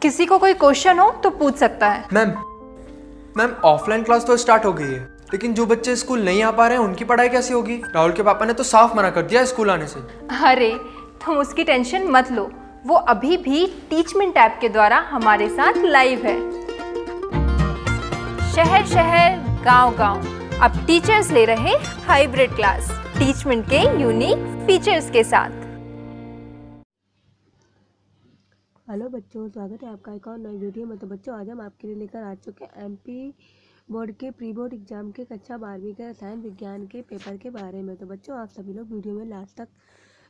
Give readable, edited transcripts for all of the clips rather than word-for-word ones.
किसी को कोई क्वेश्चन हो तो पूछ सकता है। मैम ऑफलाइन क्लास तो स्टार्ट हो गई है, लेकिन जो बच्चे स्कूल नहीं आ पा रहे हैं उनकी पढ़ाई कैसे होगी? राहुल के पापा ने तो साफ मना कर दिया स्कूल आने से। अरे तुम उसकी टेंशन मत लो, वो अभी भी टीचमेंट ऐप के द्वारा हमारे साथ लाइव है। शहर शहर गांव गांव अब टीचर्स ले रहे हाइब्रिड क्लास टीचमेंट के यूनिक फीचर्स के साथ। हेलो बच्चों, स्वागत है आपका एक और नई वीडियो में। तो बच्चों, आज हम आपके लिए लेकर आ चुके हैं एमपी बोर्ड के प्री बोर्ड एग्जाम के कक्षा 12वीं के रसायन विज्ञान के पेपर के बारे में। तो बच्चों, आप सभी लोग वीडियो में लास्ट तक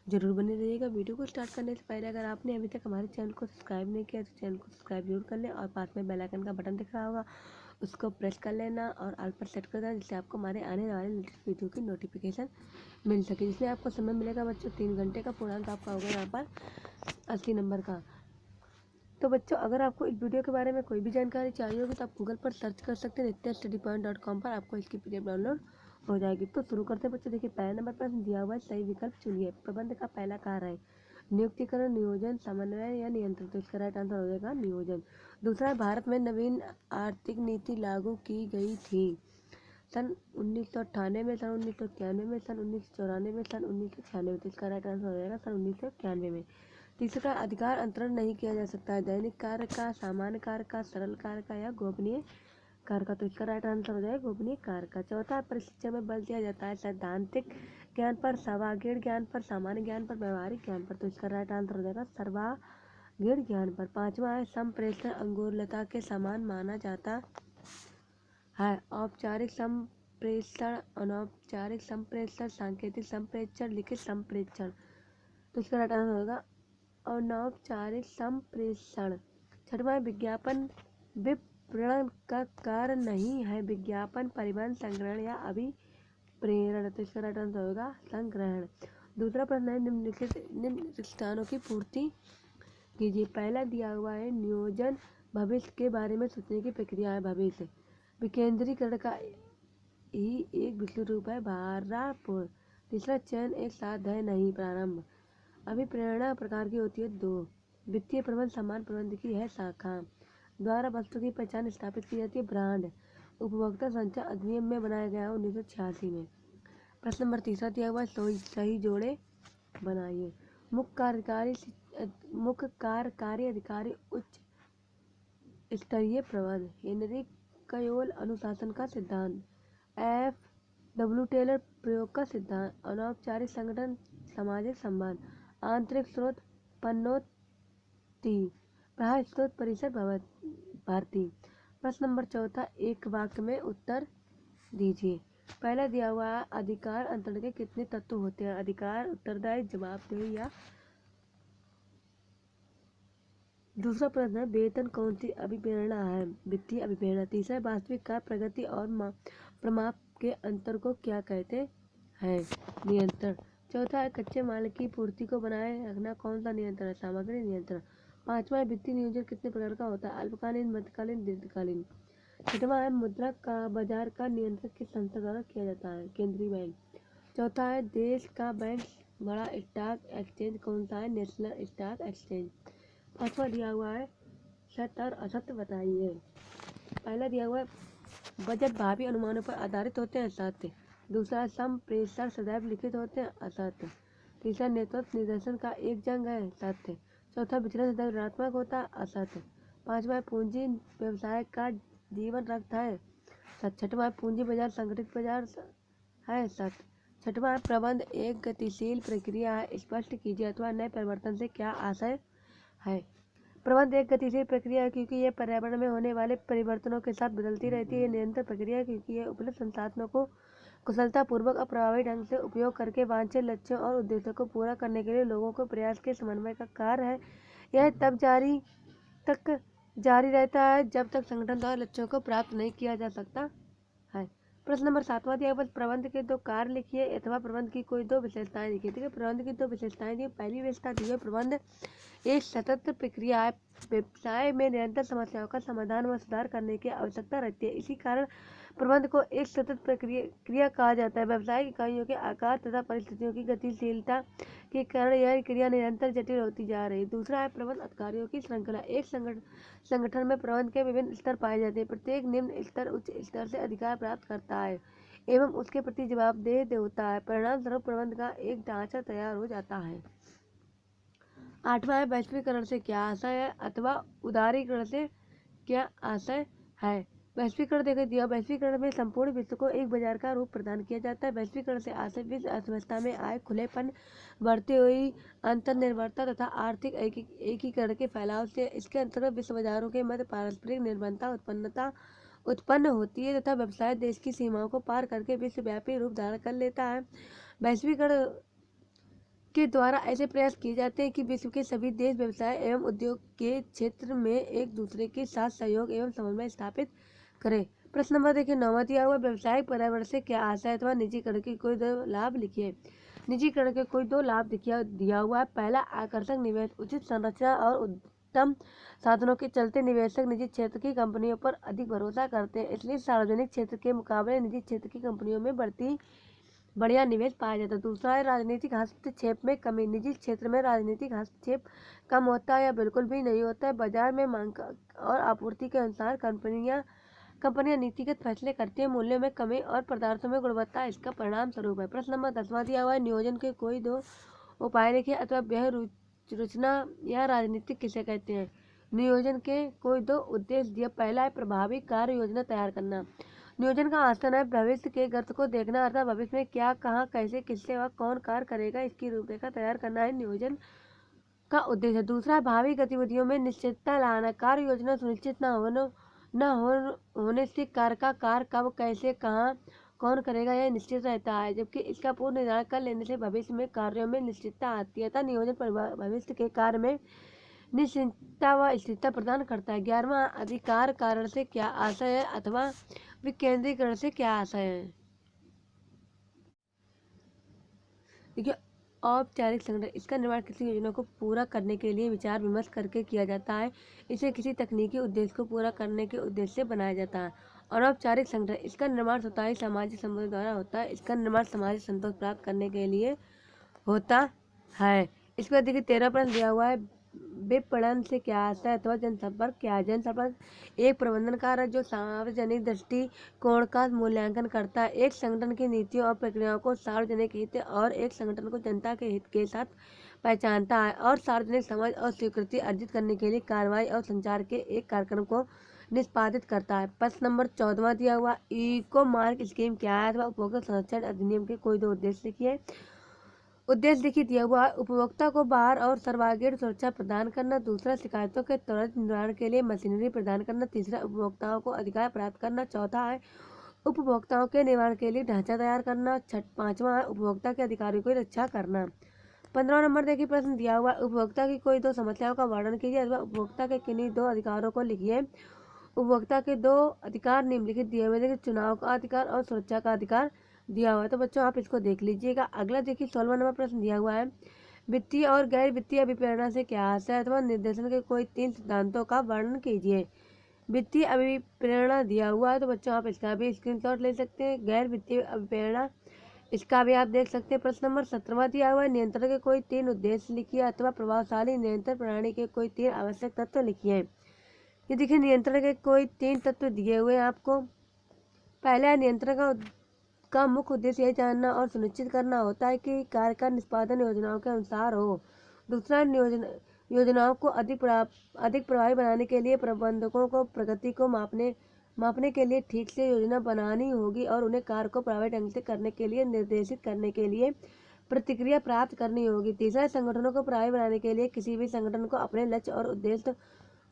जरूर बने रहिएगा। वीडियो को स्टार्ट करने से पहले अगर आपने अभी तक हमारे चैनल को सब्सक्राइब नहीं किया तो चैनल को सब्सक्राइब जरूर कर लें और पास में बेल आइकन का बटन दिख रहा होगा, उसको प्रेस कर लेना और ऑल पर सेट कर देना, जिससे आपको हमारे आने वाले लेटेस्ट वीडियो की नोटिफिकेशन मिल सके। जिसमें आपको समय मिलेगा बच्चों 3 घंटे का, पूर्णांक आपका होगा यहाँ पर 80 नंबर का। तो बच्चों, अगर आपको इस वीडियो के बारे में कोई भी जानकारी चाहिए होगी तो आप गूगल पर सर्च कर सकते हैं। nityastudypoint.com पर आपको इसकी पीडीएफ डाउनलोड हो जाएगी। तो शुरू करते हैं बच्चों। देखिए, पहला नंबर प्रश्न दिया हुआ है, सही विकल्प चुनिए। प्रबंध का पहला कार्य है नियुक्तिकरण, नियोजन, समन्वय या नियंत्रण। तो इसका राइट आंसर हो जाएगा नियोजन। दूसरा है, भारत में नवीन आर्थिक नीति लागू की गई थी सन 1998 में, सन 1991 में, सन 1994 में, सन 1996 में। तो इसका राइट आंसर हो जाएगा सन 1991 में। तीसरा, अधिकार अंतरण नहीं किया जा सकता है दैनिक कार्य का, सामान्य कार्य का, सरल कार्य का या गोपनीय कार्य का। तो इसका राइट आंसर हो जाएगा गोपनीय कार्य का। चौथा, परिशिक्षण में बल दिया जाता है सैद्धांतिक ज्ञान पर, सर्वागीण ज्ञान पर, सामान्य ज्ञान पर, व्यवहारिक ज्ञान पर। तो इसका राइट आंसर हो जाएगा सर्वागीण ज्ञान पर। पांचवा है, संप्रेषण अंगुरलता के समान माना जाता है। औपचारिक संप्रेषण, अनौपचारिक संप्रेषण, सांकेतिक संप्रेषण, लिखित संप्रेषण। तो इसका राइट आंसर होगा अनौपचारिक संप्रेषण। छठवां, विज्ञापन विपणन का कार्य नहीं है। विज्ञापन परिवहन, संग्रहण या अभिप्रेरण। तो इसका राइट आंसर होगा संग्रहण। दूसरा प्रश्न है, निम्नलिखित स्थानों की पूर्ति कीजिए। पहला दिया हुआ है नियोजन, भविष्य के बारे में सोचने की प्रक्रिया है। भविष्य विकेंद्रीकरण का ही एक विकसित रूप है, भारापूर्ण। तीसरा, चयन एक साथ है नहीं, प्रारंभ। अभिप्रेरणा प्रकार की होती है 2। वित्तीय प्रबंध समान प्रबंध की है शाखा। द्वारा वस्तु की पहचान स्थापित की जाती है, ब्रांड। उपभोक्ता संचार अधिनियम में बनाया गया है 1986 में। प्रश्न नंबर तीसरा दिया हुआ है, सही जोड़े बनाइए। मुख्य कार्यकारी अधिकारी, उच्च स्तरीय प्रबंध। हेनरी कयोल अनुशासन का सिद्धांत। FW टेलर प्रयोग का सिद्धांत। अनौपचारिक संगठन, सामाजिक संबंध। आंतरिक स्रोत, पन्नोती। बाह्य स्रोत, परिषद भारती। प्रश्न नंबर चौथा, एक वाक्य में उत्तर दीजिए। पहला दिया हुआ है, अधिकार अंतरण के कितने तत्व होते हैं? अधिकार, उत्तरदायी, जवाबदेही या। दूसरा प्रश्न है, वेतन कौन सी अभिप्रेरणा है? वित्तीय अभिप्रेरणा। तीसरा, वास्तविक कार्य प्रगति और प्रमाप के अंतर को क्या कहते हैं? नियंत्रण। चौथा है, कच्चे माल की पूर्ति को बनाए रखना कौन सा नियंत्रण है? सामग्री नियंत्रण। पांचवा है, वित्तीय नियोजन कितने प्रकार का होता है? अल्पकालीन, मध्यकालीन, दीर्घकालीन। छठवां है, मुद्रा का बाजार का नियंत्रण किस संस्था द्वारा किया जाता है? केंद्रीय बैंक। चौथा है, देश का बैंक बड़ा स्टॉक एक्सचेंज कौन सा है? National stock exchange. पांचवा दिया हुआ है, सत्य और असत्य बताइए। पहला दिया हुआ है, बजट भावी अनुमानों पर आधारित होते हैं, सत्य। दूसरा, संप्रेषण सदैव लिखित होते हैं, असत्य। तीसरा, नेतृत्व निर्देशन का एक जंग है, सत्य। चौथा, विचलन सदैव ऋणात्मक होता है, असत्य। पांचवा, पूंजी व्यवसाय का जीवन रखता है, सत्य। छठवां, पूंजी बाजार संगठित बाजार है, सत्य। छठवां, प्रबंध एक गतिशील प्रक्रिया है, स्पष्ट कीजिए अथवा नए परिवर्तन से क्या आशय है? प्रबंध एक गतिशील प्रक्रिया है क्योंकि यह पर्यावरण में होने वाले परिवर्तनों के साथ बदलती रहती है। यह निरंतर प्रक्रिया है क्योंकि यह उपलब्ध संसाधनों को कुशलतापूर्वक और प्रभावी ढंग से उपयोग करके वांछित लक्ष्यों और उद्देश्यों को पूरा करने के लिए लोगों के प्रयास के समन्वय का कार्य है। यह तब जारी रहता है जब तक संगठन द्वारा लक्ष्यों को प्राप्त नहीं किया जा सकता है। प्रश्न नंबर 7वां दिया हुआ, प्रबंध के 2 कार्य लिखिए अथवा प्रबंध की कोई 2 विशेषताएं लिखिए। देखिए, प्रबंध की 2 विशेषताएं दी। पहली विशेषता दी है, प्रबंध एक सतत प्रक्रिया है। व्यवसाय में निरंतर समस्याओं का समाधान व सुधार करने की आवश्यकता रहती है। इसी कारण प्रबंध को एक सतत क्रिया कहा जाता है। व्यावसायिक इकाइयों के आकार तथा परिस्थितियों की गतिशीलता के कारण यह क्रिया निरंतर जटिल होती जा रही है। दूसरा है प्रबंध अधिकारियों की श्रृंखला। एक संगठन में प्रबंध के विभिन्न स्तर पाए जाते हैं। प्रत्येक निम्न स्तर उच्च स्तर से अधिकार प्राप्त करता है एवं उसके प्रति जवाबदेह होता है। परिणाम स्वरूप प्रबंध का एक ढांचा तैयार हो जाता है। आठवां है वैश्वीकरण से क्या आशय है अथवा उदारीकरण से क्या आशय है। वैश्वीकरण देखा दिया। वैश्वीकरण में संपूर्ण विश्व को एक बाजार का रूप प्रदान किया जाता है। वैश्वीकरण से आशय विश्व अर्थव्यवस्था में आए खुलेपन, बढ़ती हुई अंतर्निर्भरता तथा आर्थिक एकीकरण के फैलाव से इसके अंतर्गत विश्व बाजारों के मध्य पारस्परिक निर्भरता उत्पन्न होती है तथा व्यवसाय देश की सीमाओं को पार करके विश्वव्यापी रूप धारण कर लेता है। वैश्वीकरण के द्वारा ऐसे प्रयास किए जाते हैं कि विश्व के सभी देश व्यवसाय एवं उद्योग के क्षेत्र में एक दूसरे के साथ सहयोग एवं समन्वय स्थापित करें। प्रश्न नंबर देखिए 9वां दिया हुआ व्यावसायिक पर्यावरण से क्या आशय अथवा निजीकरण के कोई दो लाभ लिखिए। निजीकरण के कोई दो लाभ दिया हुआ है। पहला, आकर्षक निवेश। उचित संरचना और उत्तम साधनों के चलते निवेशक निजी क्षेत्र की कंपनियों पर अधिक भरोसा करते हैं, इसलिए सार्वजनिक क्षेत्र के मुकाबले निजी क्षेत्र की कंपनियों में बढ़िया निवेश पाया जाता है। दूसरा है राजनीतिक हस्तक्षेप में कमी। निजी क्षेत्र में राजनीतिक हस्तक्षेप कम होता है या बिल्कुल भी नहीं होता है। बाजार में मांग और आपूर्ति के अनुसार कंपनियां नीतिगत फैसले करती हैं। मूल्यों में कमी और पदार्थों में गुणवत्ता इसका परिणाम स्वरूप है। प्रश्न नंबर 10वां दिया हुआ है नियोजन के कोई दो उपाय लिखिए अथवा व्यय रचना या राजनीतिक किसे कहते हैं। नियोजन के कोई दो उद्देश्य दिया। पहला है प्रभावी कार्य योजना तैयार करना। नियोजन का आसन है भविष्य के गर्त को देखना अर्थात भविष्य में क्या, कहाँ, कैसे, किससे व कौन कार्य करेगा इसकी रूपरेखा तैयार करना है नियोजन का उद्देश्य। दूसरा है भावी गतिविधियों में निश्चितता लाना। कार्य योजना सुनिश्चित न होने से कार्य कब, कैसे, कहाँ, कौन करेगा यह निश्चित रहता है, जबकि इसका पूर्ण निर्धारण कर लेने से भविष्य में कार्यों में निश्चितता आती है। नियोजन भविष्य के कार्य में निश्चितता व स्थिरता प्रदान करता है। 11वां अधिकार कारण से क्या आशय है अथवा विकेंद्रीकरण से क्या आशय है। देखिए औपचारिक संगठन, इसका निर्माण किसी योजना को पूरा करने के लिए विचार विमर्श करके किया जाता है। इसे किसी तकनीकी उद्देश्य को पूरा करने के उद्देश्य से बनाया जाता है। अनौपचारिक संगठन, इसका निर्माण स्वतः सामाजिक संबंधों द्वारा होता है। इसका निर्माण सामाजिक संतोष प्राप्त करने के लिए होता है। इस पर देखिए 13 प्रश्न दिया हुआ है विपणन से क्या आशय अथवा जनसंपर्क क्या है। जनसंपर्क एक प्रबंधन कार्य है जो सार्वजनिक दृष्टिकोण का मूल्यांकन करता है। एक संगठन की नीतियों और प्रक्रियाओं को सार्वजनिक हित और एक संगठन को जनता के हित के साथ पहचानता है और सार्वजनिक समझ और स्वीकृति अर्जित करने के लिए कार्रवाई और संचार के एक कार्यक्रम को निष्पादित करता है। प्रश्न नंबर 14वां दिया हुआ इको मार्क स्कीम क्या है अथवा उपभोक्ता संरक्षण अधिनियम के कोई दो उद्देश्य लिखिए। उद्देश्य देखिए दिया हुआ है उपभोक्ता को बाहर और सर्वांगीण सुरक्षा प्रदान करना। दूसरा, शिकायतों के त्वरित निवारण के लिए मशीनरी प्रदान करना। तीसरा, उपभोक्ताओं को अधिकार प्राप्त करना। चौथा है उपभोक्ताओं के निवारण के लिए ढांचा तैयार करना। 5वां है उपभोक्ता के अधिकारों की रक्षा करना। 15वां नंबर देखिए प्रश्न दिया हुआ है उपभोक्ता की कोई दो समस्याओं का वर्णन कीजिए अथवा उपभोक्ता के किन्हीं दो अधिकारों को लिखिए। उपभोक्ता के दो अधिकार निम्नलिखित दिए हुए देखिए चुनाव का अधिकार और सुरक्षा का अधिकार दिया हुआ है। तो बच्चों आप इसको देख लीजिएगा। अगला देखिए 16वां नंबर प्रश्न दिया हुआ है वित्तीय और गैर वित्तीय अभिप्रेरणा से क्या आशय अथवा निर्देशन के कोई 3 सिद्धांतों का वर्णन कीजिए। वित्तीय अभिप्रेरणा दिया हुआ है तो बच्चों आप इसका भी स्क्रीनशॉट ले सकते हैं। गैर वित्तीय अभिप्रेरणा इसका भी आप देख सकते हैं। प्रश्न नंबर 17वां दिया हुआ है नियंत्रण के कोई 3 उद्देश्य लिखिए अथवा प्रभावशाली नियंत्रण प्रणाली के कोई 3 आवश्यक तत्व लिखिए। ये देखिए नियंत्रण के कोई 3 तत्व दिए हुए हैं आपको। पहला नियंत्रण का मुख्य उद्देश्य यह जानना और सुनिश्चित करना होता है कि कार्य का निष्पादन योजनाओं के अनुसार हो। दूसरा, योजनाओं को अधिक प्रभावी बनाने के लिए प्रबंधकों को प्रगति को मापने के लिए ठीक से योजना बनानी होगी और उन्हें कार्य को प्रभावी ढंग से करने के लिए निर्देशित करने के लिए प्रतिक्रिया प्राप्त करनी होगी। तीसरा, संगठनों को प्रभावी बनाने के लिए किसी भी संगठन को अपने लक्ष्य और उद्देश्य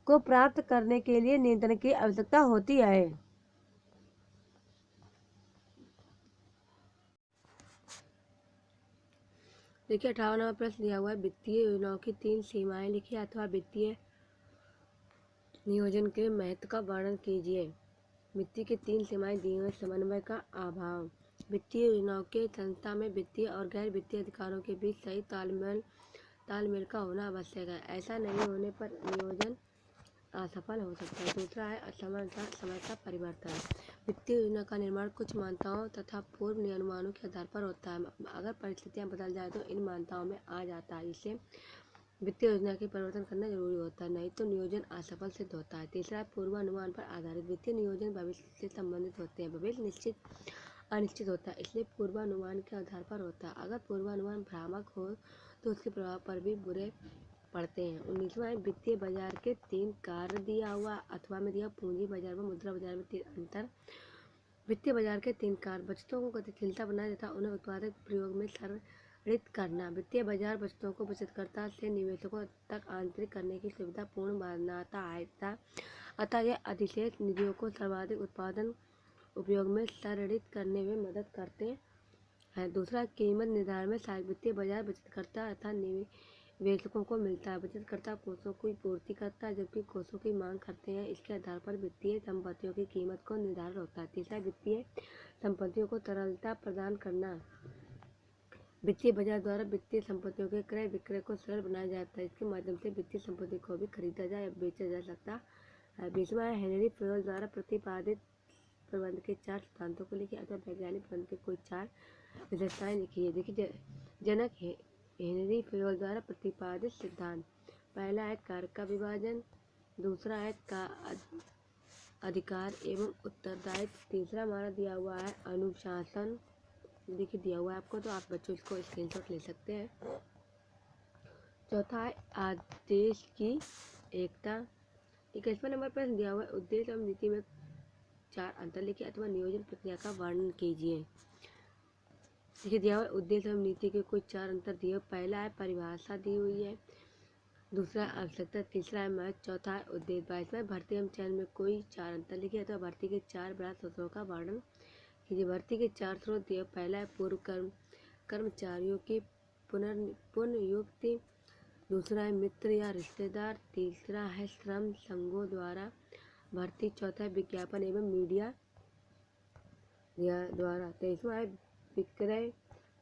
को प्राप्त करने के लिए नियंत्रण की आवश्यकता होती है। देखिए 58वां नंबर प्रश्न दिया हुआ है वित्तीय योजनाओं की 3 सीमाएं लिखिए अथवा वित्तीय नियोजन के महत्व का वर्णन कीजिए। वित्तीय की 3 सीमाएं दी हुई। समन्वय का अभाव। वित्तीय योजनाओं के संस्था में वित्तीय और गैर वित्तीय अधिकारों के बीच सही तालमेल का होना आवश्यक है। ऐसा नहीं होने पर नियोजन असफल हो सकता है। दूसरा है असमर्था समय का परिवर्तन। वित्तीय योजना का निर्माण कुछ मान्यताओं तथा पूर्व अनुमानों के आधार पर होता है। अगर परिस्थितियां बदल जाए तो इन मान्यताओं में आ जाता है। इसलिए वित्तीय योजना के परिवर्तन करना जरूरी होता है, नहीं तो नियोजन असफल सिद्ध होता है। तीसरा है पूर्वानुमान पर आधारित। वित्तीय नियोजन भविष्य से संबंधित होते हैं। भविष्य निश्चित अनिश्चित होता है, इसलिए पूर्वानुमान के आधार पर होता है। अगर पूर्वानुमान भ्रामक हो तो उसके प्रभाव पर भी बुरे पढ़ते हैं। 19वां है वित्तीय बाजार के 3 कार्य दिया हुआ अथवा में दिया पूंजी बाजार व मुद्रा बाजार में 3 अंतर। वित्तीय बाजार के 3 कार्य बचतों को गतिशीलता बनाए तथा उन्हें उत्पादक प्रयोग में संरक्षित करना। वित्तीय बाजार बचतों को बचतकर्ता से निवेशकों तक आंतरिक करने की सुविधा पूर्ण बनाता है, अतः यह अधिशेष निधियों को सर्वाधिक उत्पादन उपयोग में संरक्षित करने में मदद करते हैं। दूसरा, कीमत निर्धारण में सहायक। वित्तीय बाजार बचतकर्ता तथा निवेशकों को मिलता है। बचतकर्ता कोषों की पूर्ति करता है जबकि कोषों की मांग करते हैं। इसके आधार पर वित्तीय संपत्तियों की कीमत को निर्धारण होता है। तीसरा, वित्तीय संपत्तियों को तरलता प्रदान करना। वित्तीय बाजार द्वारा वित्तीय संपत्तियों के क्रय विक्रय को सरल बनाया जाता है। इसके माध्यम से वित्तीय संपत्ति को भी खरीदा जा या बेचा जा सकता है। 20वां है हेनरी फेयोल द्वारा प्रतिपादित प्रबंध के 4 सिद्धांतों को लिखिए अथवा वैज्ञानिक प्रबंध के कोई 4 विशेषताएं लिखिए। देखिए, जनक हेनरी फेयोल द्वारा प्रतिपादित सिद्धांत। पहला है कार्य का विभाजन, दूसरा है का अधिकार एवं उत्तरदायित्व, तीसरा हमारा दिया हुआ है अनुशासन। देखिए दिया हुआ है आपको, तो आप बच्चों इसको स्क्रीनशॉट ले सकते हैं। चौथा है आदेश की एकता। 21वां नंबर पर दिया हुआ है उद्देश्य एवं नीति में 4 अंतर लिखिए अथवा नियोजन प्रक्रिया का वर्णन कीजिए। देखिए दिया हुआ उद्देश्य एवं नीति के कोई 4 अंतर दिए। पहला है परिभाषा दी हुई है, दूसरा आवश्यकता, तीसरा है महत्व, चौथा है उद्देश्य। 22वां भर्ती एवं चयन में कोई 4 अंतर लिखिए अथवा भर्ती के 4 बड़ा स्रोतों का वर्णन कीजिए। भर्ती के 4 स्रोत दिए। पहला है पूर्व कर्मचारियों की पुनर्नियुक्ति, दूसरा है मित्र या रिश्तेदार, तीसरा है श्रम संघों द्वारा भर्ती, चौथा है विज्ञापन एवं मीडिया द्वारा। 23वां है विक्रय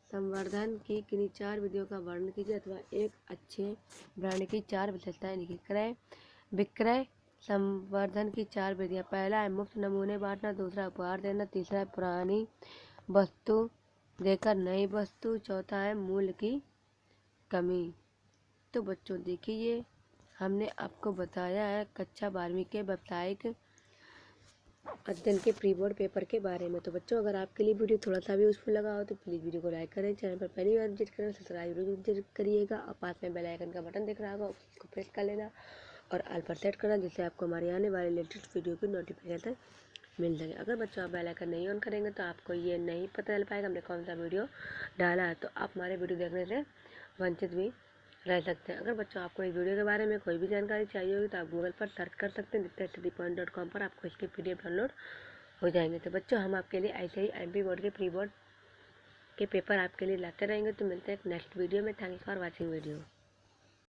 संवर्धन की किन्हीं 4 विधियों का वर्णन कीजिए अथवा एक अच्छे ब्रांड की 4 विशेषताएं लिखिए। विक्रय संवर्धन की 4 विधियाँ। पहला है मुफ्त नमूने बांटना, दूसरा उपहार देना, तीसरा है पुरानी वस्तु देकर नई वस्तु, चौथा है मूल्य की कमी। तो बच्चों देखिए, हमने आपको बताया है कक्षा 12वीं के व्यावसायिक अध्ययन के प्री बोर्ड पेपर के बारे में। तो बच्चों, अगर आपके लिए वीडियो थोड़ा सा भी यूजफुल लगा हो तो प्लीज़ वीडियो को लाइक करें, चैनल पर पहली बार विजिट करें, सब्सक्राइब जरूर करिएगा और पास में बेल आइकन का बटन दिख रहा होगा उसको प्रेस कर लेना और ऑल पर सेट करना, जिससे आपको हमारे आने वाले लेटेस्ट वीडियो की नोटिफिकेशन मिल सके। अगर बच्चों आप बेल आइकन नहीं ऑन करेंगे तो आपको ये नहीं पता चल पाएगा हमने कौन सा वीडियो डाला है, तो आप हमारे वीडियो देखने से वंचित भी रह सकते हैं। अगर बच्चों आपको इस वीडियो के बारे में कोई भी जानकारी चाहिए होगी तो आप गूगल पर सर्च कर सकते हैं। diktstudypoint.com पर आपको इसकी PDF डाउनलोड हो जाएंगे। तो बच्चों, हम आपके लिए ऐसे ही MP बोर्ड के प्री बोर्ड के पेपर आपके लिए लाते रहेंगे। तो मिलते हैं एक नेक्स्ट वीडियो में। Thanks for watching video.